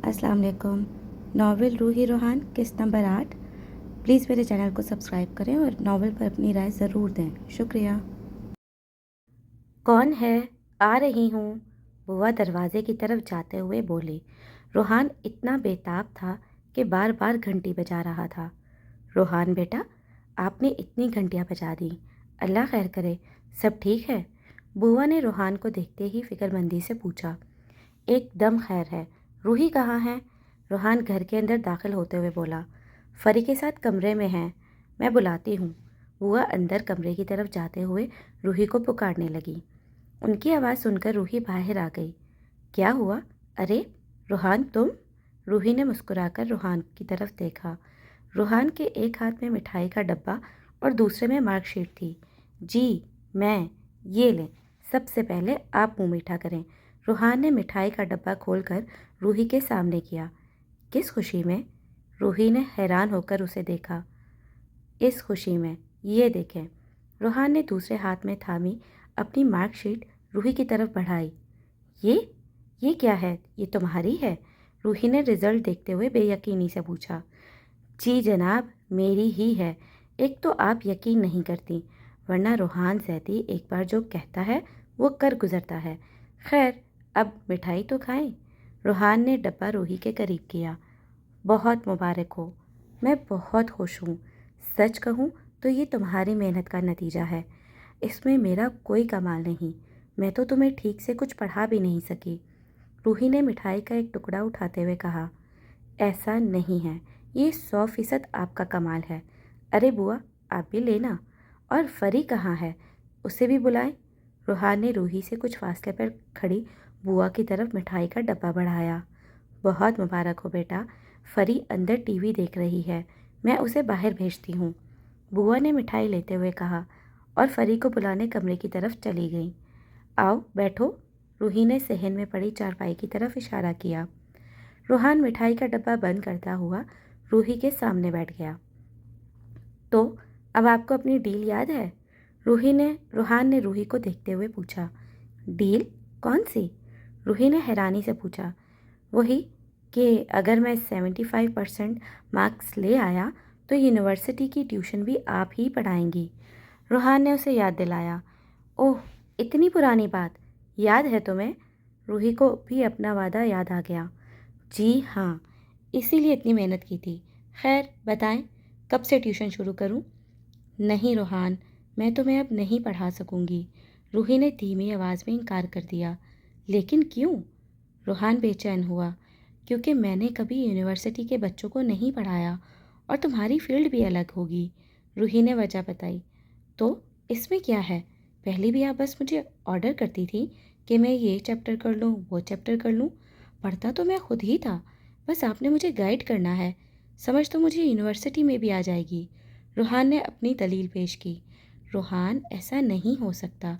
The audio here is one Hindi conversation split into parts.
अस्सलाम वालेकुम। नावल रूही रोहान किस्त नंबर 8। प्लीज़ मेरे चैनल को सब्सक्राइब करें और नावल पर अपनी राय ज़रूर दें। शुक्रिया। कौन है? आ रही हूँ। बुआ दरवाजे की तरफ जाते हुए बोली। रोहान इतना बेताब था कि बार बार घंटी बजा रहा था। रोहान बेटा, आपने इतनी घंटियाँ बजा दी। अल्लाह खैर करे, सब ठीक है? बुआ ने रोहान को देखते ही फिक्रमंदी से पूछा। एकदम खैर है। रूही कहाँ है? रोहान घर के अंदर दाखिल होते हुए बोला। फरी के साथ कमरे में है, मैं बुलाती हूँ। बुआ अंदर कमरे की तरफ जाते हुए रूही को पुकारने लगी। उनकी आवाज़ सुनकर रूही बाहर आ गई। क्या हुआ? अरे रोहान, तुम? रूही ने मुस्कुराकर रोहान की तरफ देखा। रोहान के एक हाथ में मिठाई का डब्बा और दूसरे में मार्कशीट थी। जी मैं, ये लें। सबसे पहले आप मुंह मीठा करें। रोहान ने मिठाई का डब्बा खोलकर रूही के सामने किया। किस खुशी में? रूही ने हैरान होकर उसे देखा। इस खुशी में, ये देखें। रोहान ने दूसरे हाथ में थामी अपनी मार्कशीट रूही की तरफ बढ़ाई। ये क्या है? ये तुम्हारी है? रूही ने रिजल्ट देखते हुए बेयकीनी से पूछा। जी जनाब, मेरी ही है। एक तो आप यकीन नहीं करती, वरना रोहान ज़ैदी एक बार जो कहता है वो कर गुजरता है। खैर, अब मिठाई तो खाएं। रोहान ने डब्बा रूही के करीब किया। बहुत मुबारक हो। मैं बहुत खुश हूँ। सच कहूँ तो ये तुम्हारी मेहनत का नतीजा है। इसमें मेरा कोई कमाल नहीं। मैं तो तुम्हें ठीक से कुछ पढ़ा भी नहीं सकी। रूही ने मिठाई का एक टुकड़ा उठाते हुए कहा। ऐसा नहीं है, ये 100% आपका कमाल है। अरे बुआ, आप भी लेना। और फरी कहाँ है? उसे भी बुलाएं। रोहान ने रूही से कुछ फासले पर खड़ी बुआ की तरफ मिठाई का डब्बा बढ़ाया। बहुत मुबारक हो बेटा। फरी अंदर टीवी देख रही है, मैं उसे बाहर भेजती हूँ, बुआ ने मिठाई लेते हुए कहा और फरी को बुलाने कमरे की तरफ चली गई। आओ बैठो। रूही ने सहन में पड़ी चारपाई की तरफ इशारा किया। रोहान मिठाई का डब्बा बंद करता हुआ रूही के सामने बैठ गया। तो अब आपको अपनी डील याद है? रोहान ने रूही को देखते हुए पूछा। डील? कौन सी? रूही ने हैरानी से पूछा। वही कि अगर मैं 75% मार्क्स ले आया तो यूनिवर्सिटी की ट्यूशन भी आप ही पढ़ाएंगी। रोहान ने उसे याद दिलाया। ओह, इतनी पुरानी बात याद है तुम्हें? रूही को भी अपना वादा याद आ गया। जी हाँ, इसीलिए इतनी मेहनत की थी। खैर बताएं, कब से ट्यूशन शुरू करूं? नहीं रोहान, मैं तुम्हें अब नहीं पढ़ा सकूंगी। रूही ने धीमी आवाज़ में इनकार कर दिया। लेकिन क्यों? रोहान बेचैन हुआ। क्योंकि मैंने कभी यूनिवर्सिटी के बच्चों को नहीं पढ़ाया और तुम्हारी फील्ड भी अलग होगी। रूही ने वजह बताई। तो इसमें क्या है? पहले भी आप बस मुझे ऑर्डर करती थी कि मैं ये चैप्टर कर लूँ, वो चैप्टर कर लूँ। पढ़ता तो मैं खुद ही था, बस आपने मुझे गाइड करना है। समझ तो मुझे यूनिवर्सिटी में भी आ जाएगी। रोहान ने अपनी दलील पेश की। रोहान, ऐसा नहीं हो सकता।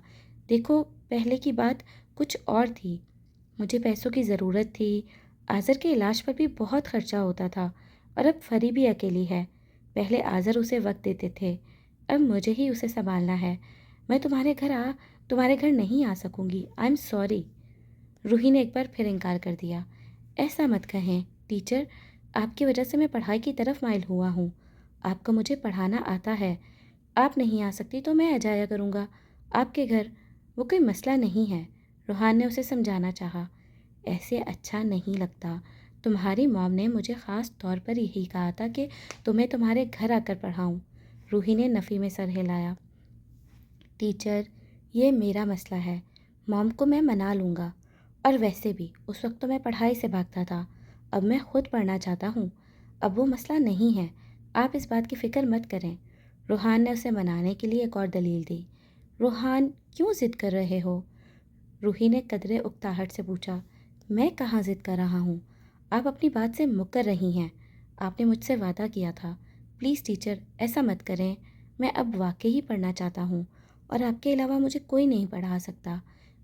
देखो, पहले की बात कुछ और थी। मुझे पैसों की ज़रूरत थी। आज़र के इलाज पर भी बहुत खर्चा होता था और अब फरी भी अकेली है। पहले आज़र उसे वक्त देते थे, अब मुझे ही उसे संभालना है। मैं तुम्हारे घर नहीं आ सकूंगी। I am sorry. रूही ने एक बार फिर इनकार कर दिया। ऐसा मत कहें टीचर, आपकी वजह से मैं पढ़ाई की तरफ माइल हुआ हूँ। आपको मुझे पढ़ाना आता है। आप नहीं आ सकती तो मैं आ जाया करूँगा आपके घर, वो कोई मसला नहीं है। रूहान ने उसे समझाना चाहा। ऐसे अच्छा नहीं लगता। तुम्हारी मॉम ने मुझे ख़ास तौर पर यही कहा था कि तुम्हें तुम्हारे घर आकर पढ़ाऊँ। रूही ने नफ़ी में सर हिलाया। टीचर, ये मेरा मसला है। मॉम को मैं मना लूँगा। और वैसे भी उस वक्त तो मैं पढ़ाई से भागता था, अब मैं खुद पढ़ना चाहता हूँ। अब वो मसला नहीं है, आप इस बात की फ़िक्र मत करें। रूहान ने उसे मनाने के लिए एक और दलील दी। रूहान, क्यों ज़िद कर रहे हो? रूही ने कदरे उकताहट से पूछा। मैं कहाँ ज़िद कर रहा हूँ? आप अपनी बात से मुकर रही हैं। आपने मुझसे वादा किया था। प्लीज़ टीचर, ऐसा मत करें। मैं अब वाकई ही पढ़ना चाहता हूँ और आपके अलावा मुझे कोई नहीं पढ़ा सकता।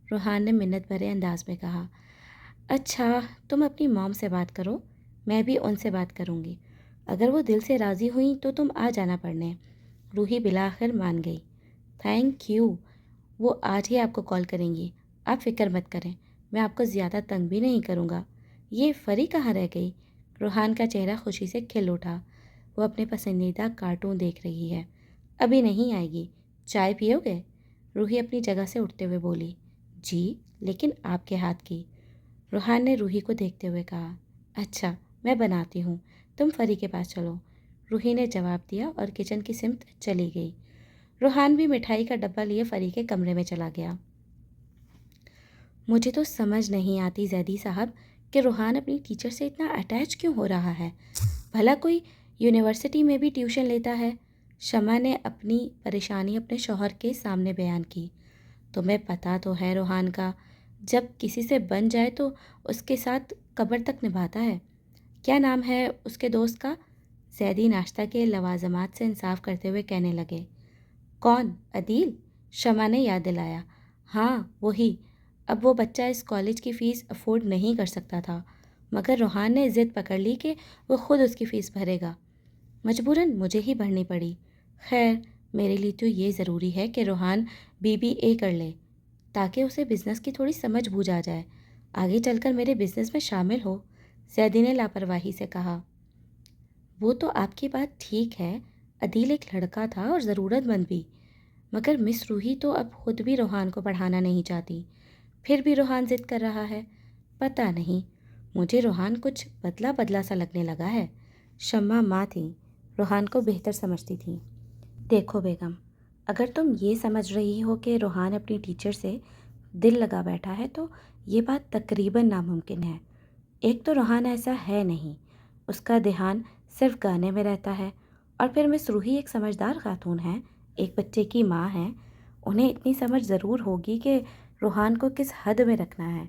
रूहान ने मिन्नत भरे अंदाज में कहा। अच्छा, तुम अपनी मॉम से बात करो, मैं भी उनसे बात करूँगी। अगर वो दिल से राज़ी हुई तो तुम आ जाना पढ़ने। रूही बिलाखिर मान गई। Thank you. वो आज ही आपको कॉल करेंगी, आप फ़िक्र मत करें। मैं आपको ज़्यादा तंग भी नहीं करूँगा। ये फरी कहाँ रह गई? रूहान का चेहरा खुशी से खिल उठा। वो अपने पसंदीदा कार्टून देख रही है। अभी नहीं आएगी। चाय पियोगे? रूही अपनी जगह से उठते हुए बोली। जी, लेकिन आपके हाथ की। रूहान ने रूही को देखते हुए कहा। अच्छा, मैं बनाती हूँ, तुम फरी के पास चलो। रूही ने जवाब दिया और किचन की सिमत चली गई। रूहान भी मिठाई का डब्बा लिए फरी के कमरे में चला गया। मुझे तो समझ नहीं आती जैदी साहब कि रूहान अपनी टीचर से इतना अटैच क्यों हो रहा है। भला कोई यूनिवर्सिटी में भी ट्यूशन लेता है। शमा ने अपनी परेशानी अपने शौहर के सामने बयान की। तुम्हें पता तो है रूहान का, जब किसी से बन जाए तो उसके साथ कब्र तक निभाता है। क्या नाम है उसके दोस्त का? जैदी नाश्ता के लवाजमात से इंसाफ करते हुए कहने लगे। कौन? अदील? शमा ने याद दिलाया। हाँ, वही। अब वो बच्चा इस कॉलेज की फ़ीस अफोर्ड नहीं कर सकता था, मगर रूहान ने ज़िद पकड़ ली कि वो खुद उसकी फ़ीस भरेगा। मजबूरन मुझे ही भरनी पड़ी। खैर, मेरे लिए तो ये ज़रूरी है कि रूहान BBA कर ले, ताकि उसे बिज़नेस की थोड़ी समझ बूझ आ जाए, आगे चलकर मेरे बिज़नेस में शामिल हो। जैदी ने लापरवाही से कहा। वो तो आपकी बात ठीक है। अदील एक लड़का था और ज़रूरतमंद भी, मगर मिस रूही तो अब खुद भी रूहान को पढ़ाना नहीं चाहती। फिर भी रूहान ज़िद कर रहा है। पता नहीं, मुझे रूहान कुछ बदला बदला सा लगने लगा है। शम्मा माँ थी, रूहान को बेहतर समझती थी। देखो बेगम, अगर तुम ये समझ रही हो कि रूहान अपनी टीचर से दिल लगा बैठा है तो ये बात तकरीबन नामुमकिन है। एक तो रूहान ऐसा है नहीं, उसका ध्यान सिर्फ गाने में रहता है। और फिर मिस रूही एक समझदार खातून है, एक बच्चे की माँ है। उन्हें इतनी समझ ज़रूर होगी कि रूहान को किस हद में रखना है।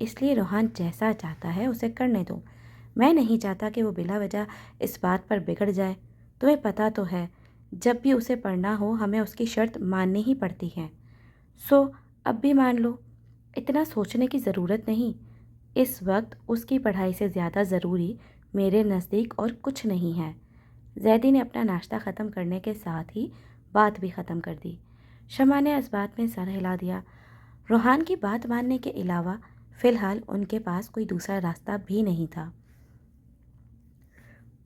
इसलिए रूहान जैसा चाहता है उसे करने दो। मैं नहीं चाहता कि वो बिला वजह इस बात पर बिगड़ जाए। तुम्हें पता तो है, जब भी उसे पढ़ना हो हमें उसकी शर्त माननी ही पड़ती है। सो अब भी मान लो, इतना सोचने की ज़रूरत नहीं। इस वक्त उसकी पढ़ाई से ज़्यादा ज़रूरी मेरे नज़दीक और कुछ नहीं है। जैदी ने अपना नाश्ता ख़त्म करने के साथ ही बात भी ख़त्म कर दी। शमा ने इस बात में सर हिला दिया। रूहान की बात मानने के अलावा फ़िलहाल उनके पास कोई दूसरा रास्ता भी नहीं था।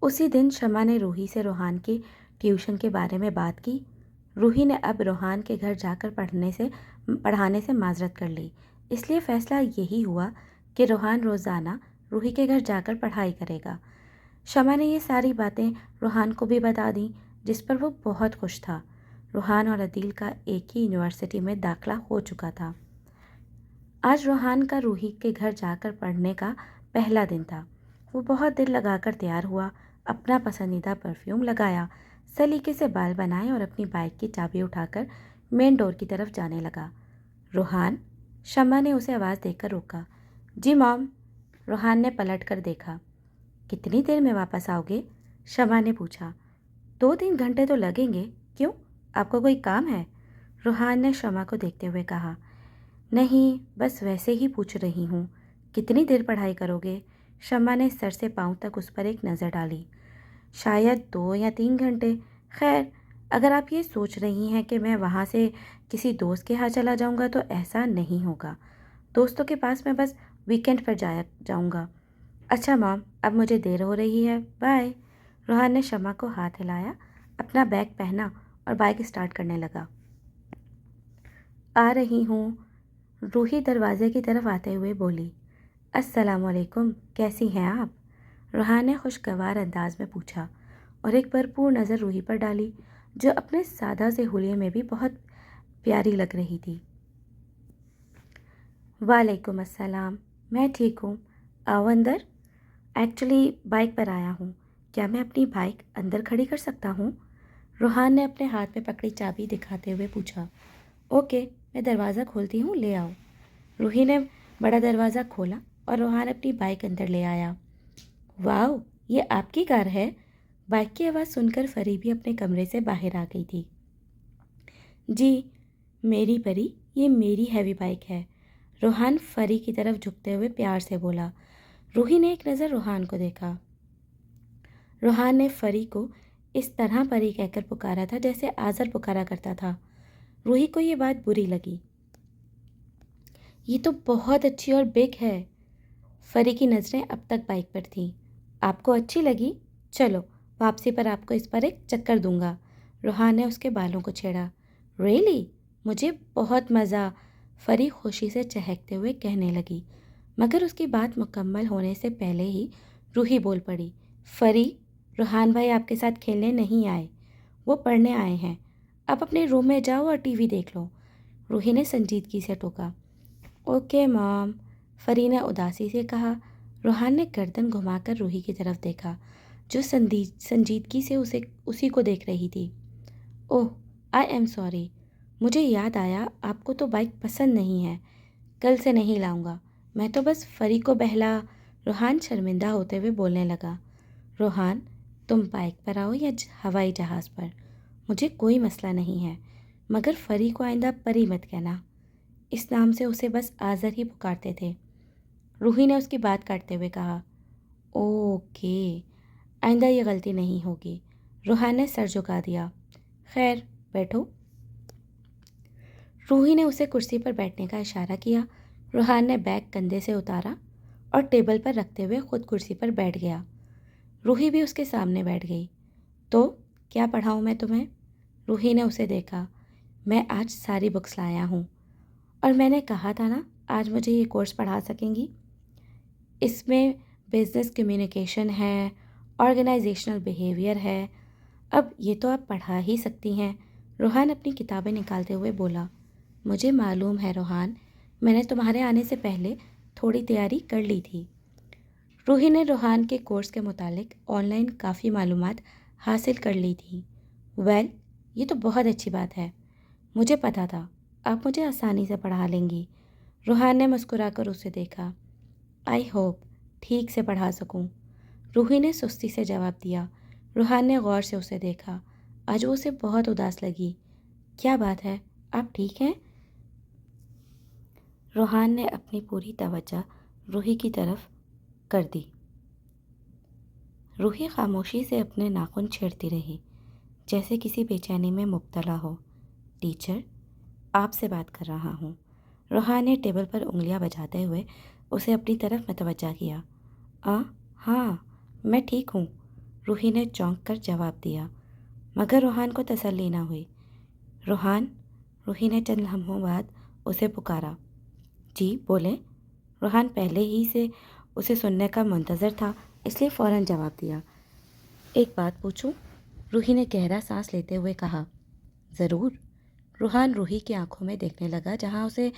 उसी दिन शमा ने रूही से रूहान की ट्यूशन के बारे में बात की। रूही ने अब रूहान के घर जाकर पढ़ाने से माजरत कर ली। इसलिए फ़ैसला यही हुआ कि रूहान रोज़ाना रूही के घर जाकर पढ़ाई करेगा। शमा ने ये सारी बातें रूहान को भी बता दी, जिस पर वो बहुत खुश था। रूहान और अदील का एक ही यूनिवर्सिटी में दाखिला हो चुका था। आज रूहान का रूही के घर जाकर पढ़ने का पहला दिन था। वो बहुत दिल लगाकर तैयार हुआ, अपना पसंदीदा परफ्यूम लगाया, सलीके से बाल बनाए और अपनी बाइक की चाबी उठाकर मेन डोर की तरफ जाने लगा। रूहान? शम्मा ने उसे आवाज़ देकर रोका। जी मॉम। रूहान ने पलट कर देखा। कितनी देर में वापस आओगे? शम्मा ने पूछा। 2-3 घंटे तो लगेंगे। क्यों, आपको कोई काम है? रूहान ने शम्मा को देखते हुए कहा। नहीं, बस वैसे ही पूछ रही हूँ। कितनी देर पढ़ाई करोगे? शम्मा ने सर से पाँव तक उस पर एक नज़र डाली। शायद 2 या 3 घंटे। खैर, अगर आप ये सोच रही हैं कि मैं वहाँ से किसी दोस्त के यहाँ चला जाऊँगा तो ऐसा नहीं होगा। दोस्तों के पास मैं बस वीकेंड पर जाऊँगा। अच्छा मॉम, अब मुझे देर हो रही है, बाय। रूहान ने शम्मा को हाथ हिलाया, अपना बैग पहना और बाइक स्टार्ट करने लगा। आ रही हूँ। रूही दरवाजे की तरफ आते हुए बोली। अस्सलामुअलैकुम, कैसी हैं आप? रूहान ने खुशगवार अंदाज में पूछा और एक भरपूर नज़र रूही पर डाली, जो अपने सादा से हुलिये में भी बहुत प्यारी लग रही थी। वालेकुम अस्सलाम, मैं ठीक हूँ। आओ अंदर। एक्चुअली बाइक पर आया हूँ, क्या मैं अपनी बाइक अंदर खड़ी कर सकता हूँ? रूहान ने अपने हाथ में पकड़ी चाबी दिखाते हुए पूछा। ओके, मैं दरवाज़ा खोलती हूँ, ले आओ। रूही ने बड़ा दरवाज़ा खोला और रूहान अपनी बाइक अंदर ले आया। वाह, ये आपकी कार है? बाइक की आवाज़ सुनकर फरी भी अपने कमरे से बाहर आ गई थी। जी, मेरी परी, ये मेरी हैवी बाइक है। रूहान फरी की तरफ झुकते हुए प्यार से बोला। रूही ने एक नज़र रूहान को देखा। रूहान ने फरी को इस तरह परी कहकर पुकारा था जैसे आज़र पुकारा करता था। रूही को ये बात बुरी लगी। ये तो बहुत अच्छी और बिग है। फरी की नज़रें अब तक बाइक पर थीं। आपको अच्छी लगी? चलो, वापसी पर आपको इस पर एक चक्कर दूंगा। रोहान ने उसके बालों को छेड़ा। रियली? मुझे बहुत मज़ा, फरी खुशी से चहकते हुए कहने लगी। मगर उसकी बात मुकम्मल होने से पहले ही रूही बोल पड़ी। फरी, रोहान भाई आपके साथ खेलने नहीं आए, वो पढ़ने आए हैं। आप अपने रूम में जाओ और टीवी देख लो। रूही ने संजीदगी से टोका। ओके मॉम, फरी ने उदासी से कहा। रोहान ने गर्दन घुमाकर रूही की तरफ देखा, जो संजीदगी से उसी को देख रही थी। ओह, आई एम सॉरी, मुझे याद आया आपको तो बाइक पसंद नहीं है। कल से नहीं लाऊंगा, मैं तो बस फरी को बहला। रोहान शर्मिंदा होते हुए बोलने लगा। रोहान, तुम बाइक पर आओ या हवाई जहाज़ पर, मुझे कोई मसला नहीं है, मगर फरी को आइंदा परी मत कहना। इस नाम से उसे बस आज़र ही पुकारते थे। रूही ने उसकी बात काटते हुए कहा। ओके, आइंदा ये गलती नहीं होगी। रोहान ने सर झुका दिया। खैर, बैठो। रूही ने उसे कुर्सी पर बैठने का इशारा किया। रोहान ने बैग कंधे से उतारा और टेबल पर रखते हुए खुद कुर्सी पर बैठ गया। रूही भी उसके सामने बैठ गई। तो क्या पढ़ाऊँ मैं तुम्हें? रूही ने उसे देखा। मैं आज सारी बुक्स लाया हूँ, और मैंने कहा था ना आज मुझे ये कोर्स पढ़ा सकेंगी। इसमें बिजनेस कम्युनिकेशन है, ऑर्गेनाइजेशनल बिहेवियर है। अब ये तो आप पढ़ा ही सकती हैं। रोहान अपनी किताबें निकालते हुए बोला। मुझे मालूम है रोहान, मैंने तुम्हारे आने से पहले थोड़ी तैयारी कर ली थी। रूही ने रोहान के कोर्स के मुतालिक ऑनलाइन काफ़ी मालूमात हासिल कर ली थी। वेल, ये तो बहुत अच्छी बात है। मुझे पता था आप मुझे आसानी से पढ़ा लेंगी। रोहान ने मुस्कुराकर उसे देखा। आई होप ठीक से पढ़ा सकूं। रूही ने सुस्ती से जवाब दिया। रोहान ने गौर से उसे देखा। आज वो उसे बहुत उदास लगी। क्या बात है, आप ठीक हैं? रोहान ने अपनी पूरी तवज्जो रूही की तरफ कर दी। रूही खामोशी से अपने नाखून छेड़ती रही, जैसे किसी बेचैनी में मुब्तला हो। टीचर, आपसे बात कर रहा हूँ। रोहान ने टेबल पर उंगलियां बजाते हुए उसे अपनी तरफ मतवज्जा किया। हाँ, मैं ठीक हूँ, रूही ने चौंक कर जवाब दिया। मगर रोहान को तसल्ली न हुई। रोहान, रूही ने चंद लम्हों बाद उसे पुकारा। जी बोलें। रोहान पहले ही से उसे सुनने का मुंतज़र था, इसलिए फ़ौरन जवाब दिया। एक बात पूछूं? रूही ने गहरा सांस लेते हुए कहा। ज़रूर। रोहान रूही की आंखों में देखने लगा, जहां उसे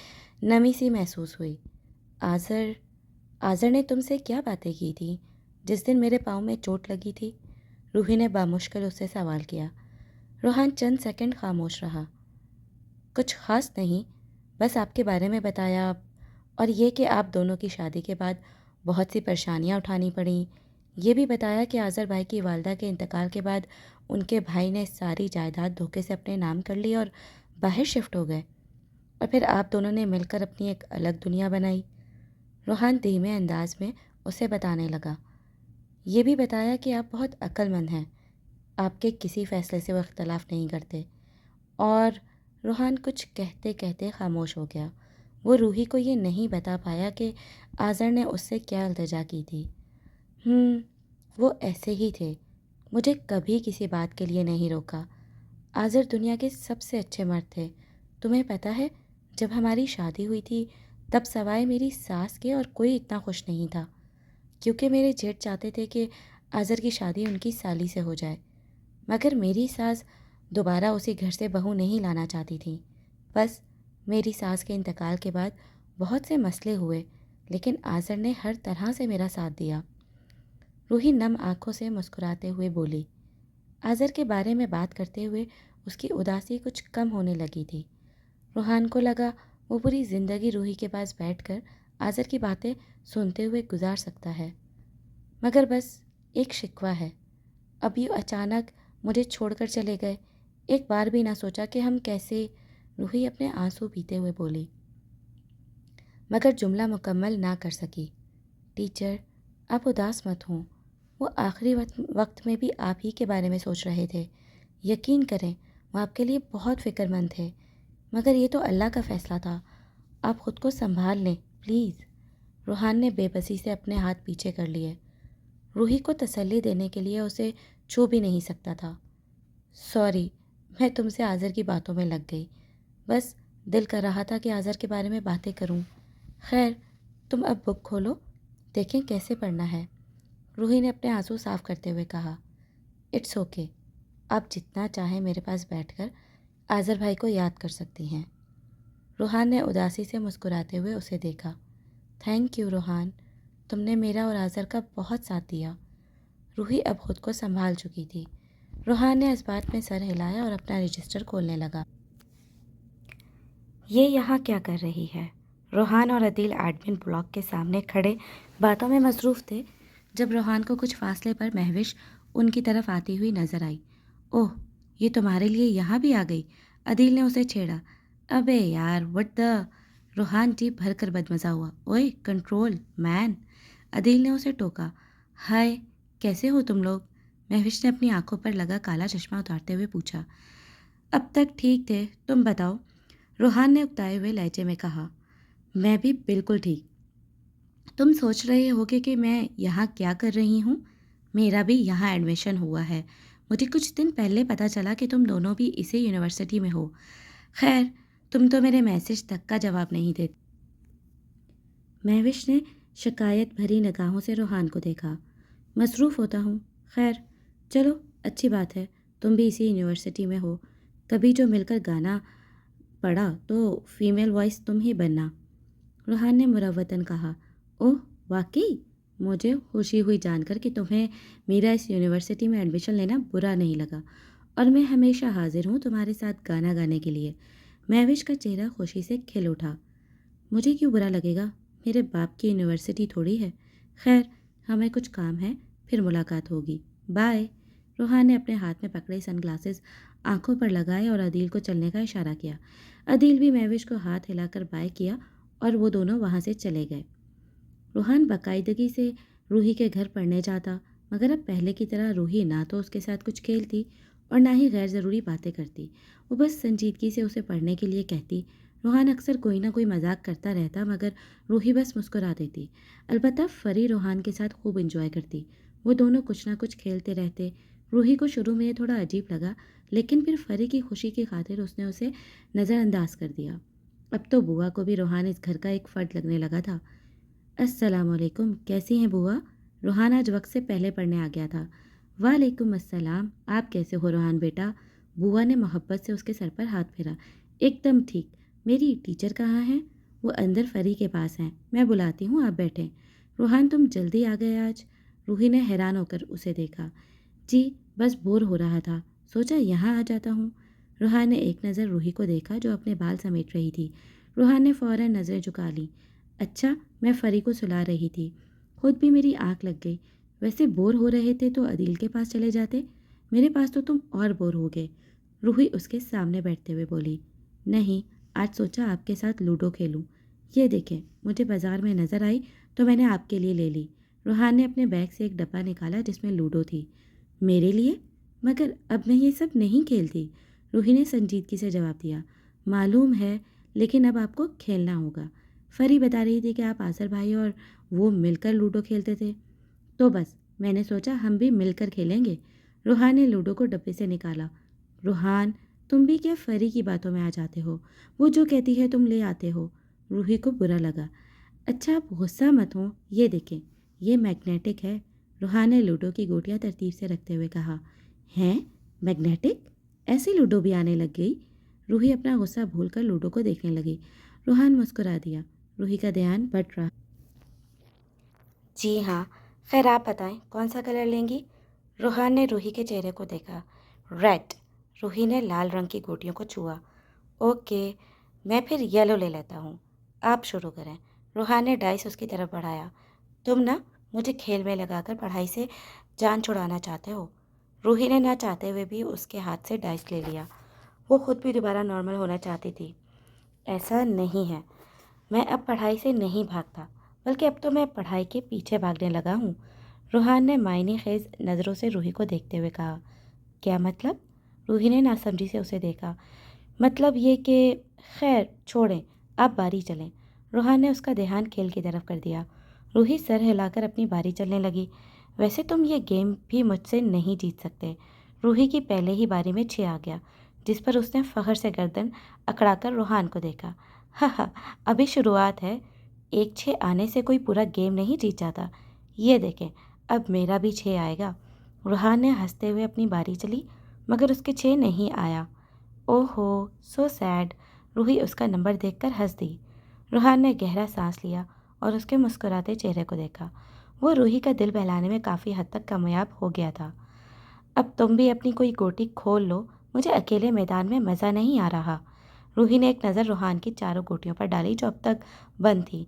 नमी सी महसूस हुई। आज़र ने तुमसे क्या बातें की थी जिस दिन मेरे पाँव में चोट लगी थी? रूही ने बामुश्किल उससे सवाल किया। रोहान चंद सेकंड खामोश रहा। कुछ ख़ास नहीं, बस आपके बारे में बताया, और ये कि आप दोनों की शादी के बाद बहुत सी परेशानियां उठानी पड़ी। ये भी बताया कि आज़र भाई की वालदा के इंतकाल के बाद उनके भाई ने सारी जायदाद धोखे से अपने नाम कर ली और बाहर शिफ्ट हो गए, और फिर आप दोनों ने मिलकर अपनी एक अलग दुनिया बनाई। रोहान धीमे अंदाज में उसे बताने लगा। ये भी बताया कि आप बहुत अक्लमंद हैं, आपके किसी फ़ैसले से वो इख्तलाफ नहीं करते। और रोहान कुछ कहते कहते खामोश हो गया। वो रूही को ये नहीं बता पाया कि आज़र ने उससे क्या इल्तिजा की थी। वो ऐसे ही थे, मुझे कभी किसी बात के लिए नहीं रोका। आज़र दुनिया के सबसे अच्छे मर्द थे। तुम्हें पता है, जब हमारी शादी हुई थी तब सवाए मेरी सास के और कोई इतना खुश नहीं था, क्योंकि मेरे जेठ चाहते थे कि आज़र की शादी उनकी साली से हो जाए। मगर मेरी सास दोबारा उसी घर से बहू नहीं लाना चाहती थी। बस मेरी सास के इंतकाल के बाद बहुत से मसले हुए, लेकिन आज़र ने हर तरह से मेरा साथ दिया। रूही नम आंखों से मुस्कुराते हुए बोली। आज़र के बारे में बात करते हुए उसकी उदासी कुछ कम होने लगी थी। रोहान को लगा वो पूरी ज़िंदगी रूही के पास बैठकर आज़र की बातें सुनते हुए गुजार सकता है। मगर बस एक शिकवा है, अब ये अचानक मुझे छोड़कर चले गए। एक बार भी ना सोचा कि हम कैसे। रूही अपने आंसू पीते हुए बोली, मगर जुमला मुकम्मल ना कर सकी। टीचर, आप उदास मत हों, वो आखिरी वक्त में भी आप ही के बारे में सोच रहे थे। यकीन करें, वो आपके लिए बहुत फ़िक्रमंद थे। मगर ये तो अल्लाह का फ़ैसला था। आप ख़ुद को संभाल लें प्लीज़। रूहान ने बेबसी से अपने हाथ पीछे कर लिए। रूही को तसल्ली देने के लिए उसे छू भी नहीं सकता था। सॉरी, मैं तुमसे आज़र की बातों में लग गई। बस दिल कर रहा था कि आज़र के बारे में बातें करूं। खैर, तुम अब बुक खोलो, देखें कैसे पढ़ना है। रूही ने अपने आंसू साफ करते हुए कहा। इट्स ओके, आप जितना चाहें मेरे पास बैठकर आज़र भाई को याद कर सकती हैं। रूहान ने उदासी से मुस्कुराते हुए उसे देखा। थैंक यू रूहान, तुमने मेरा और आज़र का बहुत साथ दिया। रूही अब खुद को संभाल चुकी थी। रूहान ने इस बात में सर हिलाया और अपना रजिस्टर खोलने लगा। ये यहाँ क्या कर रही है? रूहान और अदील एडमिन ब्लॉक के सामने खड़े बातों में मसरूफ़ थे जब रूहान को कुछ फासले पर महविश उनकी तरफ आती हुई नजर आई। ओह, ये तुम्हारे लिए यहाँ भी आ गई? अदील ने उसे छेड़ा। अबे यार, व्हाट द। रूहान जी भर कर बदमज़ा हुआ। ओए कंट्रोल मैन, अदील ने उसे टोका। हाय, कैसे हो तुम लोग? महविश ने अपनी आंखों पर लगा काला चश्मा उतारते हुए पूछा। अब तक ठीक थे, तुम बताओ, रूहान ने उकताए हुए लहजे में कहा। मैं भी बिल्कुल ठीक। तुम सोच रहे होगे कि मैं यहाँ क्या कर रही हूँ? मेरा भी यहाँ एडमिशन हुआ है। मुझे कुछ दिन पहले पता चला कि तुम दोनों भी इसी यूनिवर्सिटी में हो। खैर, तुम तो मेरे मैसेज तक का जवाब नहीं देते। महविश ने शिकायत भरी निगाहों से रूहान को देखा। मसरूफ़ होता हूँ। खैर, चलो अच्छी बात है, तुम भी इसी यूनिवर्सिटी में हो। कभी जो मिलकर गाना पड़ा तो फीमेल वॉइस तुम ही बनना। रूहान ने मुरव्वतन कहा। ओह वाकई, मुझे खुशी हुई जानकर कि तुम्हें मेरा इस यूनिवर्सिटी में एडमिशन लेना बुरा नहीं लगा, और मैं हमेशा हाजिर हूँ तुम्हारे साथ गाना गाने के लिए। महविश का चेहरा खुशी से खिल उठा। मुझे क्यों बुरा लगेगा? मेरे बाप की यूनिवर्सिटी थोड़ी है। खैर, हमें कुछ काम है, फिर मुलाकात होगी। बाय। रूहान ने अपने हाथ में पकड़े सनग्लासेस आंखों पर लगाए और अदील को चलने का इशारा किया। अदील भी महविश को हाथ हिलाकर बाय किया और वो दोनों वहाँ से चले गए। रूहान बाकायदगी से रूही के घर पढ़ने जाता, मगर अब पहले की तरह रूही ना तो उसके साथ कुछ खेलती और ना ही गैर ज़रूरी बातें करती। वो बस संजीदगी से उसे पढ़ने के लिए कहती। रूहान अक्सर कोई ना कोई मजाक करता रहता, मगर रूही बस मुस्कुरा देती। अलबत्ता फरी रूहान के साथ खूब इंजॉय करती। वो दोनों कुछ ना कुछ खेलते रहते। रूही को शुरू में ये थोड़ा अजीब लगा, लेकिन फिर फरी की खुशी की खातिर उसने उसे नज़रअंदाज कर दिया। अब तो बुआ को भी रूहान इस घर का एक फ़र्द लगने लगा था। अस्सलामुअलैकुम, कैसी हैं बुआ? रूहान आज वक्त से पहले पढ़ने आ गया था। वालेकुम अस्सलाम, आप कैसे हो रूहान बेटा? बुआ ने मोहब्बत से उसके सर पर हाथ फेरा। एकदम ठीक। मेरी टीचर कहाँ हैं? वो अंदर फरी के पास हैं, मैं बुलाती हूँ, आप बैठें। रूहान, तुम जल्दी आ गए आज? रूही ने हैरान होकर उसे देखा। जी, बस बोर हो रहा था, सोचा यहाँ आ जाता हूँ। रूहान ने एक नज़र रूही को देखा जो अपने बाल समेट रही थी। रूहान ने फ़ौरन नज़रें झुका ली। अच्छा, मैं फरी को सुला रही थी, खुद भी मेरी आँख लग गई। वैसे बोर हो रहे थे तो अदील के पास चले जाते, मेरे पास तो तुम और बोर हो गए। रूही उसके सामने बैठते हुए बोली। नहीं, आज सोचा आपके साथ लूडो खेलूं। ये देखें, मुझे बाज़ार में नज़र आई तो मैंने आपके लिए ले ली। रूहान ने अपने बैग से एक डब्बा निकाला जिसमें लूडो थी। मेरे लिए? मगर अब मैं ये सब नहीं खेलती, रूही ने संजीदगी से जवाब दिया। मालूम है, लेकिन अब आपको खेलना होगा। फरी बता रही थी कि आप आसर भाई और वो मिलकर लूडो खेलते थे, तो बस मैंने सोचा हम भी मिलकर खेलेंगे। रूहान ने लूडो को डब्बे से निकाला। रूहान, तुम भी क्या फरी की बातों में आ जाते हो? वो जो कहती है तुम ले आते हो। रूही को बुरा लगा। अच्छा, आप गुस्सा मत हो, ये देखें, ये मैग्नेटिक है। रूहान ने लूडो की गोटियां तरतीब से रखते हुए कहा। हैं? मैग्नेटिक? ऐसी लूडो भी आने लग गई? रूही अपना गुस्सा भूलकर लूडो को देखने लगी। रूहान मुस्कुरा दिया। रूही का ध्यान बट रहा। जी हाँ, खैर आप बताएं कौन सा कलर लेंगी? रूहान ने रूही के चेहरे को देखा। रेड। रूही ने लाल रंग की गोटियों को छुआ। ओके, मैं फिर येलो ले लेता हूँ। आप शुरू करें। रूहान ने डाइस उसकी तरफ बढ़ाया। तुम ना मुझे खेल में लगाकर पढ़ाई से जान छुड़ाना चाहते हो। रूही ने ना चाहते हुए भी उसके हाथ से डाइस ले लिया। वो खुद भी दोबारा नॉर्मल होना चाहती थी। ऐसा नहीं है, मैं अब पढ़ाई से नहीं भागता, बल्कि अब तो मैं पढ़ाई के पीछे भागने लगा हूँ। रूहान ने मायने खेज नज़रों से रूही को देखते हुए कहा। क्या मतलब? रूही ने नासमझी से उसे देखा। मतलब ये कि खैर छोड़ें, आप बारी चलें। रूहान ने उसका ध्यान खेल की तरफ कर दिया। रूही सर हिलाकर अपनी बारी चलने लगी। वैसे तुम ये गेम भी मुझसे नहीं जीत सकते। रूही की पहले ही बारी में 6 आ गया, जिस पर उसने फ़ख्र से गर्दन अकड़ाकर रूहान को देखा। हा हा, अभी शुरुआत है। एक 6 आने से कोई पूरा गेम नहीं जीत जाता। ये देखें, अब मेरा भी 6 आएगा। रूहान ने हंसते हुए अपनी बारी चली, मगर उसके 6 नहीं आया। ओहो, सो सैड। रूही उसका नंबर देखकर हंस दी। रूहान ने गहरा सांस लिया और उसके मुस्कुराते चेहरे को देखा। वो रूही का दिल बहलाने में काफ़ी हद तक कामयाब हो गया था। अब तुम भी अपनी कोई गोटी खोल लो, मुझे अकेले मैदान में मज़ा नहीं आ रहा। रूही ने एक नज़र रूहान की चारों गोटियों पर डाली जो अब तक बंद थी।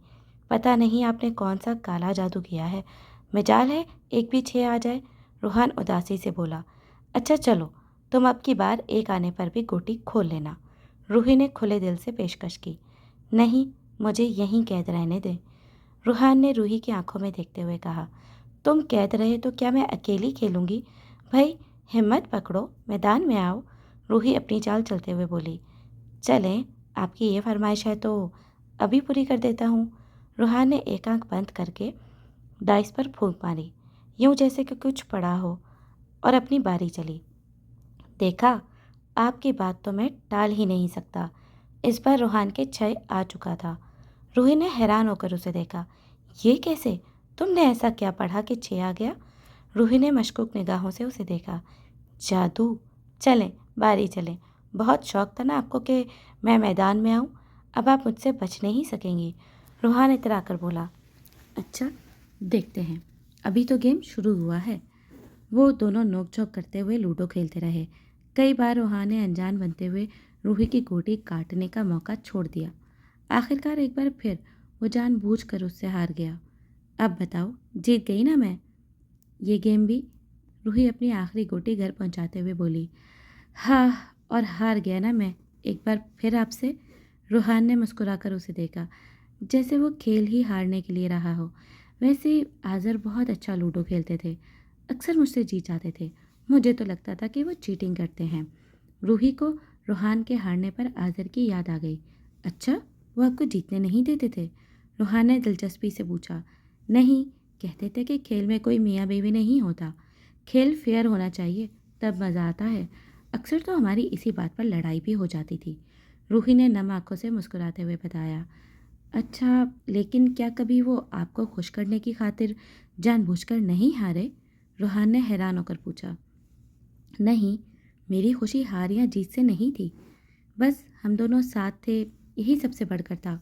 पता नहीं आपने कौन सा काला जादू किया है, मजाल है एक भी 6 आ जाए। रूहान उदासी से बोला। अच्छा चलो, तुम अब की बार 1 आने पर भी गोटी खोल लेना। रूही ने खुले दिल से पेशकश की। नहीं, मुझे यहीं कैद रहने दे। रूहान ने रूही की आंखों में देखते हुए कहा। तुम कैद रहे तो क्या मैं अकेली खेलूंगी? भाई, हिम्मत पकड़ो, मैदान में आओ। रूही अपनी चाल चलते हुए बोली। चलें, आपकी ये फरमाइश है तो अभी पूरी कर देता हूँ। रूहान ने एक आंख बंद करके डाइस पर फूंक मारी, यूं जैसे कि कुछ पड़ा हो, और अपनी बारी चली। देखा, आपकी बात तो मैं टाल ही नहीं सकता। इस बार रूहान के 6 आ चुका था। रूही ने हैरान होकर उसे देखा। ये कैसे? तुमने ऐसा क्या पढ़ा कि 6 आ गया? रूही ने मशकूक निगाहों से उसे देखा। जादू। चलें, बारी चलें। बहुत शौक था ना आपको कि मैं मैदान में आऊं। अब आप मुझसे बच नहीं सकेंगी। रूहान इतरा कर बोला। अच्छा, देखते हैं। अभी तो गेम शुरू हुआ है। वो दोनों नोक-झोंक करते हुए लूडो खेलते रहे। कई बार रूहान ने अनजान बनते हुए रूही की गोटी काटने का मौका छोड़ दिया। आखिरकार एक बार फिर वो जानबूझकर उससे हार गया। अब बताओ, जीत गई ना मैं? ये गेम भी? रूही अपनी आखिरी गोटी घर पहुंचाते हुए बोली। हाँ, और हार गया ना मैं एक बार फिर आपसे। रूहान ने मुस्कुराकर उसे देखा, जैसे वो खेल ही हारने के लिए रहा हो। वैसे आज़र बहुत अच्छा लूडो खेलते थे, अक्सर मुझसे जीत जाते थे। मुझे तो लगता था कि वो चीटिंग करते हैं। रूही को रूहान के हारने पर आज़र की याद आ गई। अच्छा, वो आपको जीतने नहीं देते थे? रूहान ने दिलचस्पी से पूछा। नहीं, कहते थे कि खेल में कोई मियाँ बीवी नहीं होता। खेल फेयर होना चाहिए, तब मज़ा आता है। अक्सर तो हमारी इसी बात पर लड़ाई भी हो जाती थी। रूही ने नम आंखों से मुस्कुराते हुए बताया। अच्छा, लेकिन क्या कभी वो आपको खुश करने की खातिर जानबूझकर नहीं हारे? रूहान ने हैरान होकर पूछा। नहीं, मेरी खुशी हार या जीत से नहीं थी। बस हम दोनों साथ थे, यही सबसे बढ़कर था।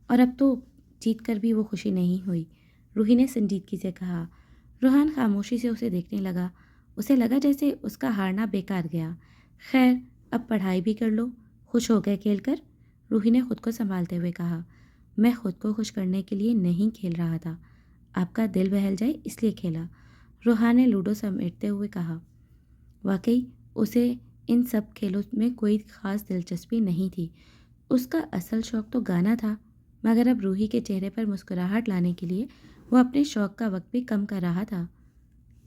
और अब तो जीत कर भी वो खुशी नहीं हुई। रूही ने संजीदगी से कहा। रूहान खामोशी से उसे देखने लगा। उसे लगा जैसे उसका हारना बेकार गया। खैर, अब पढ़ाई भी कर लो। खुश हो गए खेलकर? रूही ने खुद को संभालते हुए कहा। मैं खुद को खुश करने के लिए नहीं खेल रहा था, आपका दिल बहल जाए इसलिए खेला। रूहान ने लूडो समेटते हुए कहा। वाकई उसे इन सब खेलों में कोई ख़ास दिलचस्पी नहीं थी। उसका असल शौक तो गाना था, मगर अब रूही के चेहरे पर मुस्कुराहट लाने के लिए वो अपने शौक का वक्त भी कम कर रहा था।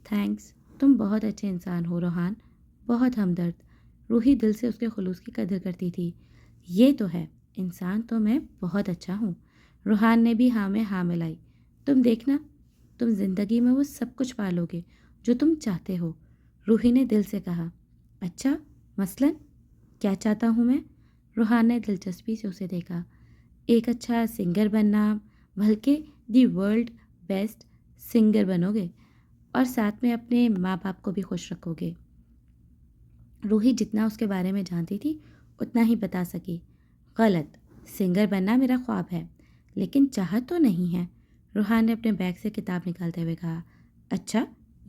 थैंक्स, तुम बहुत अच्छे इंसान हो रूहान, बहुत हमदर्द। रूही दिल से उसके खुलूस की कदर करती थी। ये तो है, इंसान तो मैं बहुत अच्छा हूँ। रूहान ने भी हाँ में हाँ मिलाई। तुम देखना, तुम जिंदगी में वो सब कुछ पालोगे जो तुम चाहते हो। रूही ने दिल से कहा। अच्छा, मसलन क्या चाहता हूँ मैं? रूहान ने दिलचस्पी से उसे देखा। एक अच्छा सिंगर बनना, बल्कि दी वर्ल्ड बेस्ट सिंगर बनोगे, और साथ में अपने माँ बाप को भी खुश रखोगे। रूही जितना उसके बारे में जानती थी उतना ही बता सकी। गलत, सिंगर बनना मेरा ख्वाब है, लेकिन चाहत तो नहीं है। रूहान ने अपने बैग से किताब निकालते हुए कहा। अच्छा,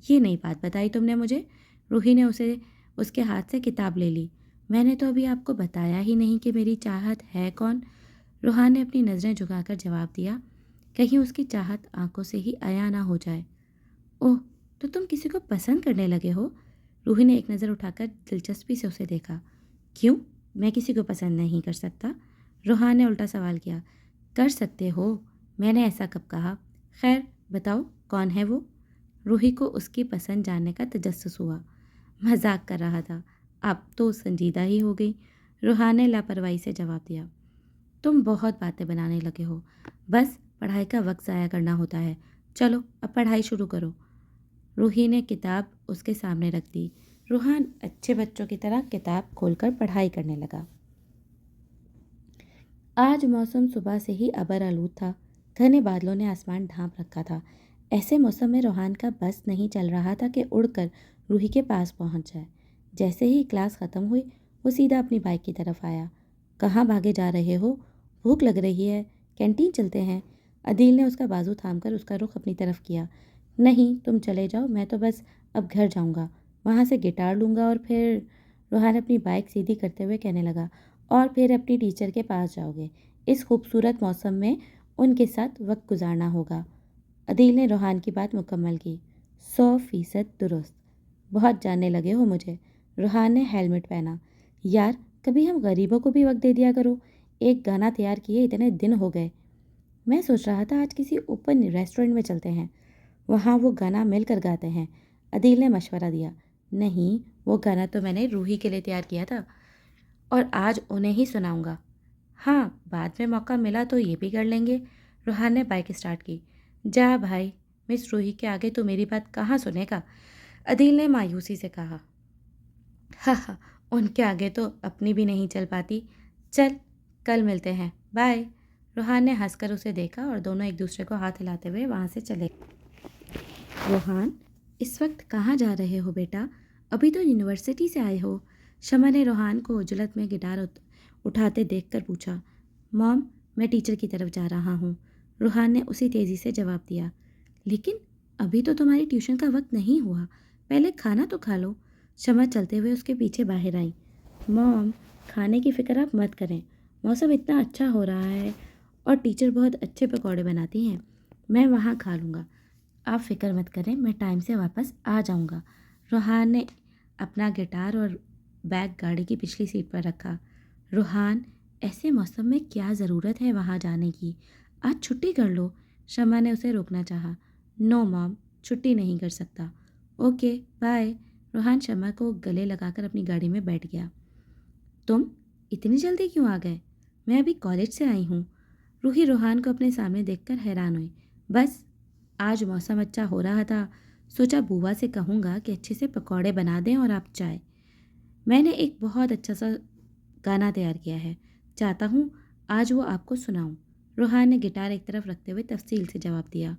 ये नई बात बताई तुमने मुझे। रूही ने उसके हाथ से किताब ले ली। मैंने तो अभी आपको बताया ही नहीं कि मेरी चाहत है कौन। रूहान ने अपनी नज़रें झुकाकर जवाब दिया, कहीं उसकी चाहत आंखों से ही आया ना हो जाए। ओह, तो तुम किसी को पसंद करने लगे हो? रूही ने एक नज़र उठाकर दिलचस्पी से उसे देखा। क्यों, मैं किसी को पसंद नहीं कर सकता? रूहान ने उल्टा सवाल किया। कर सकते हो, मैंने ऐसा कब कहा? खैर बताओ, कौन है वो? रूही को उसकी पसंद जानने का तजस्सुस हुआ। मजाक कर रहा था, अब तो संजीदा ही हो गई। रूहान ने लापरवाही से जवाब दिया। तुम बहुत बातें बनाने लगे हो, बस पढ़ाई का वक्त ज़ाया करना होता है। चलो अब पढ़ाई शुरू करो। रूही ने किताब उसके सामने रख दी। रूहान अच्छे बच्चों की तरह किताब खोलकर पढ़ाई करने लगा। आज मौसम सुबह से ही अबर आलूद था। घने बादलों ने आसमान ढांप रखा था। ऐसे मौसम में रूहान का बस नहीं चल रहा था कि उड़कर रूही के पास पहुंच जाए। जैसे ही क्लास ख़त्म हुई वो सीधा अपनी बाइक की तरफ आया। कहाँ भागे जा रहे हो? भूख लग रही है, कैंटीन चलते हैं। अदील ने उसका बाजू थामकर उसका रुख अपनी तरफ किया। नहीं, तुम चले जाओ, मैं तो बस अब घर जाऊंगा, वहाँ से गिटार लूँगा और फिर। रूहान अपनी बाइक सीधी करते हुए कहने लगा, और फिर अपनी टीचर के पास जाओगे। इस खूबसूरत मौसम में उनके साथ वक्त गुजारना होगा। अदील ने रूहान की बात मुकम्मल की। 100% दुरुस्त। बहुत जानने लगे हो मुझे। रूहान ने हेलमेट पहना। यार, कभी हम गरीबों को भी वक्त दे दिया करो। एक गाना तैयार किए इतने दिन हो गए। मैं सोच रहा था आज किसी ओपन रेस्टोरेंट में चलते हैं, वहाँ वो गाना मिलकर गाते हैं। अदील ने मशवरा दिया। नहीं, वो गाना तो मैंने रूही के लिए तैयार किया था और आज उन्हें ही सुनाऊंगा। हाँ, बाद में मौका मिला तो ये भी कर लेंगे। रूहान ने बाइक स्टार्ट की। जा भाई, मिस रूही के आगे तो मेरी बात कहाँ सुनेगा? अदील ने मायूसी से कहा। हाँ हाँ, उनके आगे तो अपनी भी नहीं चल पाती। चल, कल मिलते हैं, बाय। रूहान ने हंसकर उसे देखा और दोनों एक दूसरे को हाथ हिलाते हुए वहाँ से चले। रूहान, इस वक्त कहाँ जा रहे हो बेटा? अभी तो यूनिवर्सिटी से आए हो। शमा ने रूहान को उजलत में गिटार उठाते देखकर पूछा। मॉम, मैं टीचर की तरफ जा रहा हूँ। रूहान ने उसी तेज़ी से जवाब दिया। लेकिन अभी तो तुम्हारी ट्यूशन का वक्त नहीं हुआ, पहले खाना तो खा लो। शमा चलते हुए उसके पीछे बाहर आई। मॉम, खाने की फ़िक्र आप मत करें, मौसम इतना अच्छा हो रहा है और टीचर बहुत अच्छे पकौड़े बनाती हैं, मैं वहाँ खा लूँगा। आप फ़िक्र मत करें, मैं टाइम से वापस आ जाऊँगा। रूहान ने अपना गिटार और बैग गाड़ी की पिछली सीट पर रखा। रूहान, ऐसे मौसम में क्या ज़रूरत है वहाँ जाने की? आज छुट्टी कर लो। शमा ने उसे रोकना चाहा। नो मॉम, छुट्टी नहीं कर सकता। Okay, bye. रूहान शमा को गले लगाकर अपनी गाड़ी में बैठ गया। तुम इतनी जल्दी क्यों आ गए? मैं अभी कॉलेज से आई हूँ। रूही रूहान को अपने सामने देखकर हैरान हुई। बस आज मौसम अच्छा हो रहा था, सोचा बुआ से कहूँगा कि अच्छे से पकौड़े बना दें और आप चाय। मैंने एक बहुत अच्छा सा गाना तैयार किया है, चाहता हूँ आज वो आपको सुनाऊँ। रूहान ने गिटार एक तरफ रखते हुए तफसील से जवाब दिया।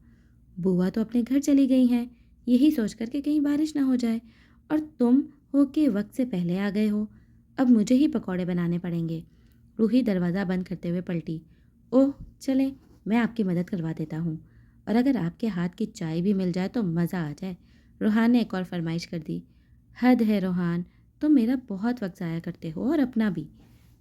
बुआ तो अपने घर चली गई हैं, यही सोच कर के कहीं बारिश ना हो जाए, और तुम हो के वक्त से पहले आ गए हो। अब मुझे ही पकौड़े बनाने पड़ेंगे। रूही दरवाज़ा बंद करते हुए पलटी। ओह चलें, मैं आपकी मदद करवा देता हूँ, और अगर आपके हाथ की चाय भी मिल जाए तो मज़ा आ जाए। रूहान ने एक और फरमाइश कर दी। हद है रूहान, तुम मेरा बहुत वक्त ज़ाया करते हो और अपना भी।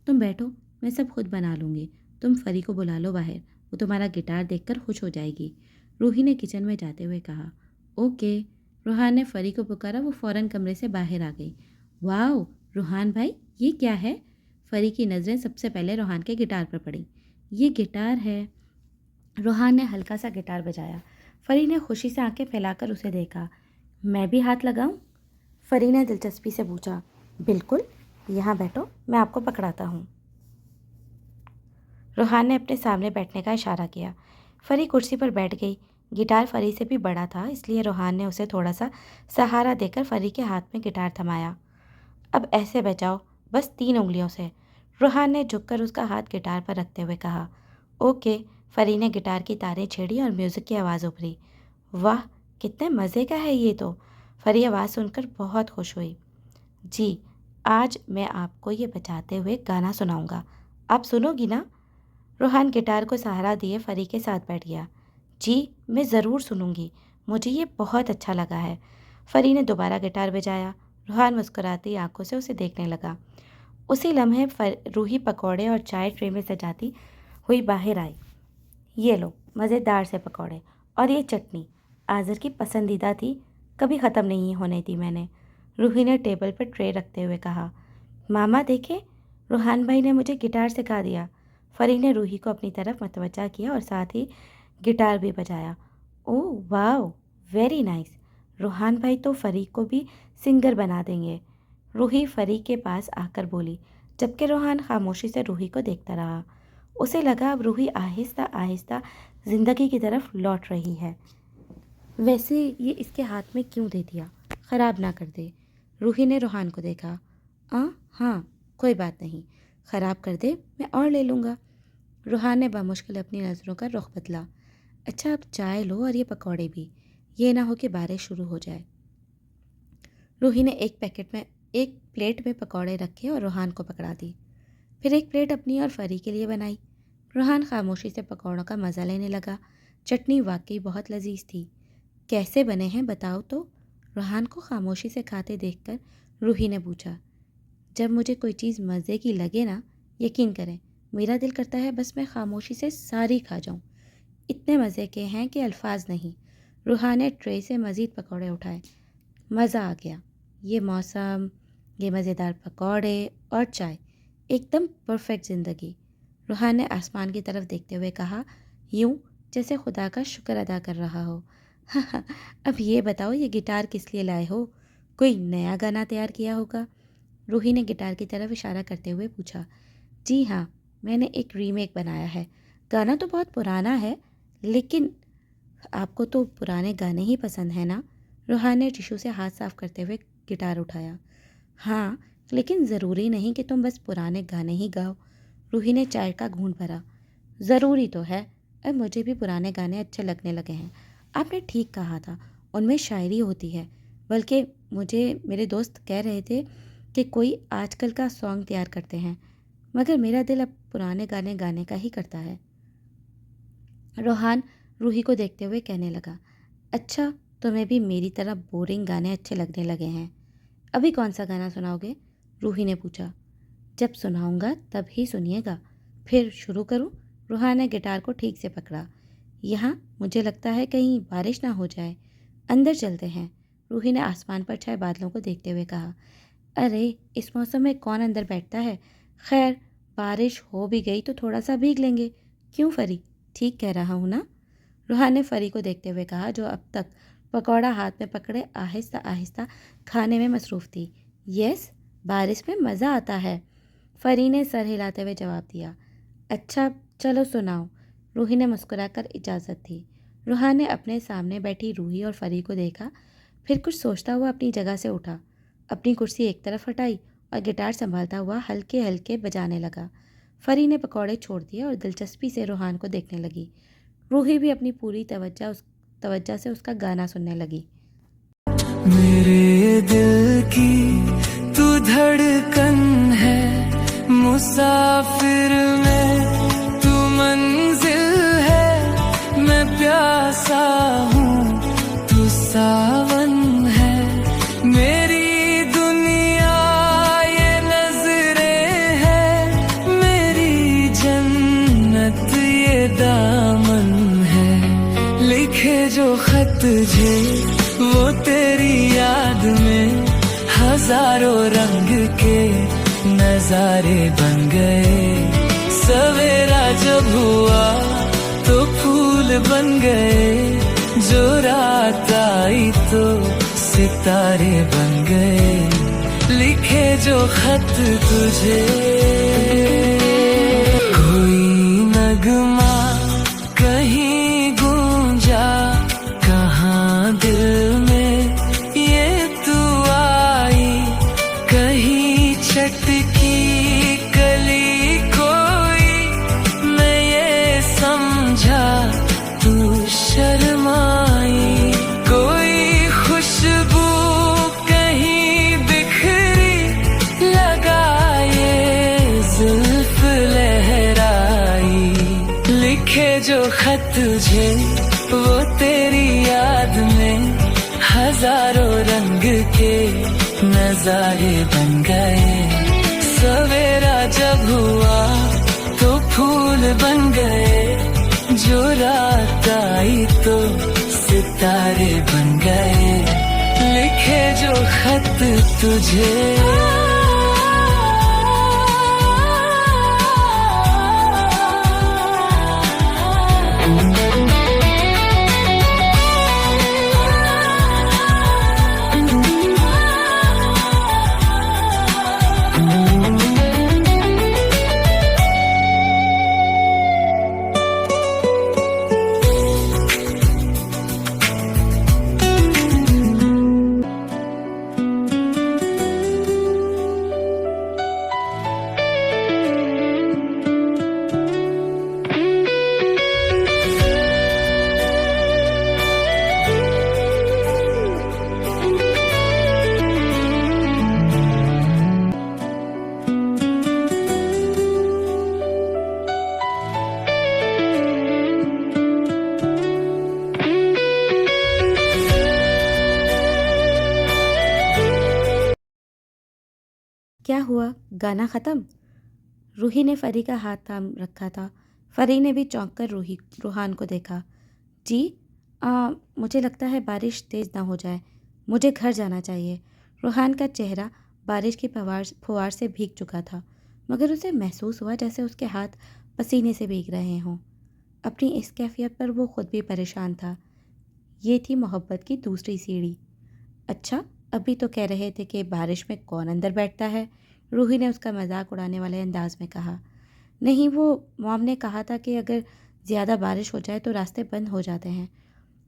तुम बैठो, मैं सब खुद बना लूँगी। तुम फरी को बुला लो बाहर, वो तुम्हारा गिटार देखकर खुश हो जाएगी। रूही ने किचन में जाते हुए कहा। ओके। रूहान ने फरी को पुकारा, वो फ़ौरन कमरे से बाहर आ गई। वाओ रूहान भाई, ये क्या है? फरी की नज़रें सबसे पहले रूहान के गिटार पर पड़ी। ये गिटार है। रूहान ने हल्का सा गिटार बजाया। फरी ने खुशी से आंखें फैलाकर उसे देखा। मैं भी हाथ लगाऊं? फरी ने दिलचस्पी से पूछा। बिल्कुल, यहाँ बैठो, मैं आपको पकड़ाता हूँ। रूहान ने अपने सामने बैठने का इशारा किया। फरी कुर्सी पर बैठ गई। गिटार फरी से भी बड़ा था, इसलिए रूहान ने उसे थोड़ा सा सहारा देकर फरी के हाथ में गिटार थमाया। अब ऐसे बजाओ, बस 3 उंगलियों से। रूहान ने झुककर उसका हाथ गिटार पर रखते हुए कहा। ओके। फरी ने गिटार की तारें छेड़ी और म्यूज़िक की आवाज़ उभरी। वाह, कितने मज़े का है ये तो। फरी आवाज़ सुनकर बहुत खुश हुई। जी, आज मैं आपको ये बजाते हुए गाना सुनाऊंगा, आप सुनोगी ना? रूहान गिटार को सहारा दिए फरी के साथ बैठ गया। जी, मैं ज़रूर सुनूंगी, मुझे ये बहुत अच्छा लगा है। फरी ने दोबारा गिटार बजाया। रूहान मुस्कुराती आंखों से उसे देखने लगा। उसी लम्हे रूही पकौड़े और चाय ट्रे में सजाती हुई बाहर आई। ये लो, मज़ेदार से पकौड़े, और ये चटनी आज़र की पसंदीदा थी, कभी ख़त्म नहीं होने दी मैंने। रूही ने टेबल पर ट्रे रखते हुए कहा। मामा देखें, रूहान भाई ने मुझे गिटार सिखा दिया। फरी ने रूही को अपनी तरफ मतवज्जा किया और साथ ही गिटार भी बजाया। ओह वाह, वेरी नाइस। रूहान भाई तो फरी को भी सिंगर बना देंगे। रूही फरी के पास आकर बोली, जबकि रूहान खामोशी से रूही को देखता रहा। उसे लगा अब रूही आहिस्ता आहिस्ता ज़िंदगी की तरफ लौट रही है। वैसे ये इसके हाथ में क्यों दे दिया, ख़राब ना कर दे। रूही ने रोहान को देखा। हाँ, कोई बात नहीं, ख़राब कर दे मैं और ले लूँगा। रोहान ने बामुश्किल अपनी नज़रों का रुख बदला। अच्छा, अब चाय लो और ये पकौड़े भी, ये ना हो कि बारिश शुरू हो जाए। रूही ने एक प्लेट में पकौड़े रखे और रोहान को पकड़ा दी। फिर एक प्लेट अपनी और फरी के लिए बनाई। रोहान खामोशी से पकौड़ों का मज़ा लेने लगा। चटनी वाकई बहुत लजीज थी। कैसे बने हैं बताओ तो? रोहान को खामोशी से खाते देखकर रूही ने पूछा। जब मुझे कोई चीज़ मज़े की लगे ना, यकीन करें मेरा दिल करता है बस मैं खामोशी से सारी खा जाऊं। इतने मज़े के हैं कि अल्फाज नहीं। रूहान ने ट्रे से मज़ीद पकौड़े उठाए। मज़ा आ गया। ये मौसम, ये मज़ेदार पकौड़े और चाय, एकदम परफेक्ट ज़िंदगी। रूहान ने आसमान की तरफ देखते हुए कहा, यूं जैसे खुदा का शुक्र अदा कर रहा हो। अब ये बताओ, ये गिटार किस लिए लाए हो? कोई नया गाना तैयार किया होगा? रूही ने गिटार की तरफ इशारा करते हुए पूछा। जी हाँ, मैंने एक रीमेक बनाया है। गाना तो बहुत पुराना है, लेकिन आपको तो पुराने गाने ही पसंद है ना? रूहान ने टिशू से हाथ साफ करते हुए गिटार उठाया। हाँ, लेकिन ज़रूरी नहीं कि तुम बस पुराने गाने ही गाओ। रूही ने चाय का घूंट भरा। ज़रूरी तो है, अब मुझे भी पुराने गाने अच्छे लगने लगे हैं। आपने ठीक कहा था, उनमें शायरी होती है। बल्कि मुझे मेरे दोस्त कह रहे थे कि कोई आजकल का सॉन्ग तैयार करते हैं, मगर मेरा दिल अब पुराने गाने गाने का ही करता है। रोहान रूही को देखते हुए कहने लगा, अच्छा, तुम्हें भी मेरी तरह बोरिंग गाने अच्छे लगने लगे हैं। अभी कौन सा गाना सुनाओगे? रूही ने पूछा। जब सुनाऊंगा तब ही सुनिएगा। फिर शुरू करूं? रोहान ने गिटार को ठीक से पकड़ा। यहाँ मुझे लगता है कहीं बारिश ना हो जाए, अंदर चलते हैं। रूही ने आसमान पर छाए बादलों को देखते हुए कहा। अरे, इस मौसम में कौन अंदर बैठता है? खैर, बारिश हो भी गई तो थोड़ा सा भीग लेंगे। क्यों फरी, ठीक कह रहा हूँ ना? रूहान ने फरी को देखते हुए कहा, जो अब तक पकौड़ा हाथ में पकड़े आहिस्ता आहिस्ता खाने में मसरूफ़ थी। यस, बारिश में मज़ा आता है, फरी ने सर हिलाते हुए जवाब दिया। अच्छा, चलो सुनाओ। रूही ने मुस्कुराकर इजाज़त दी। रूहान ने अपने सामने बैठी रूही और फरी को देखा, फिर कुछ सोचता हुआ अपनी जगह से उठा, अपनी कुर्सी एक तरफ हटाई और गिटार संभालता हुआ हल्के हल्के बजाने लगा। फरी ने पकौड़े छोड़ दिए और दिलचस्पी से रूहान को देखने लगी। रूही भी अपनी पूरी तवज्जो से उसका गाना सुनने लगी। मेरे दिल की तू धड़कन है, मुसाफिर में तू मंजिल है, मैं प्यासा हूँ तू सावन है। मेरी दुनिया ये नजरें है, मेरी जन्नत ये दामन है। लिखे जो खत तुझे वो तेरी याद में हजारों रंग के नजारे बन गए। सवेरा जब हुआ तो फूल बन गए, जो रात आई तो सितारे बन गए। लिखे जो खत तुझे कोई नगमा कहीं गूंजा, कहाँ दिल में ये तू आई। कहीं चटकी कली कोई, मैं ये समझा तू शर्माई। कोई खुशबू कहीं बिखरी, लगाए जुल्फ लहराई। लिखे जो खत तुझे वो तेरी याद में हजारों रंग के नजारे बन गए। सवेरा जब हुआ तो फूल बन गए, जो रात आई तो सितारे बन गए। लिखे जो खत तुझे क्या हुआ, गाना ख़त्म? रूही ने फ़री का हाथ थाम रखा था। फ़री ने भी चौंक कर रूहान को देखा। जी, मुझे लगता है बारिश तेज़ ना हो जाए, मुझे घर जाना चाहिए। रूहान का चेहरा बारिश की फुहार से भीग चुका था, मगर उसे महसूस हुआ जैसे उसके हाथ पसीने से भीग रहे हों। अपनी इस कैफियत पर वो खुद भी परेशान था। ये थी मोहब्बत की दूसरी सीढ़ी। अच्छा, अभी तो कह रहे थे कि बारिश में कौन अंदर बैठता है? रूही ने उसका मजाक उड़ाने वाले अंदाज में कहा। नहीं, वो मॉम ने कहा था कि अगर ज़्यादा बारिश हो जाए तो रास्ते बंद हो जाते हैं।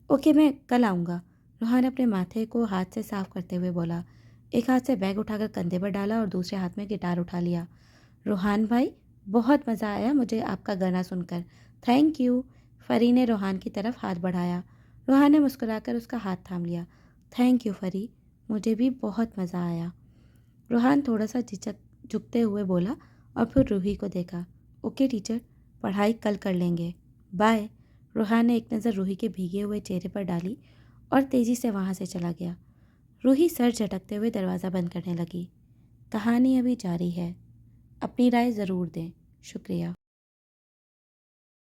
ओके, मैं कल आऊँगा। रूहान अपने माथे को हाथ से साफ करते हुए बोला। एक हाथ से बैग उठाकर कंधे पर डाला और दूसरे हाथ में गिटार उठा लिया। रूहान भाई, बहुत मज़ा आया मुझे आपका गाना सुनकर। Thank you. फ़री ने रूहान की तरफ हाथ बढ़ाया। रूहान ने मुस्कुराकर उसका हाथ थाम लिया। थैंक यू फ़री, मुझे भी बहुत मज़ा आया। रूहान थोड़ा सा झुकते हुए बोला और फिर रूही को देखा। ओके टीचर, पढ़ाई कल कर लेंगे, बाय। रूहान ने एक नज़र रूही के भीगे हुए चेहरे पर डाली और तेज़ी से वहाँ से चला गया। रूही सर झटकते हुए दरवाज़ा बंद करने लगी। कहानी अभी जारी है। अपनी राय ज़रूर दें। शुक्रिया।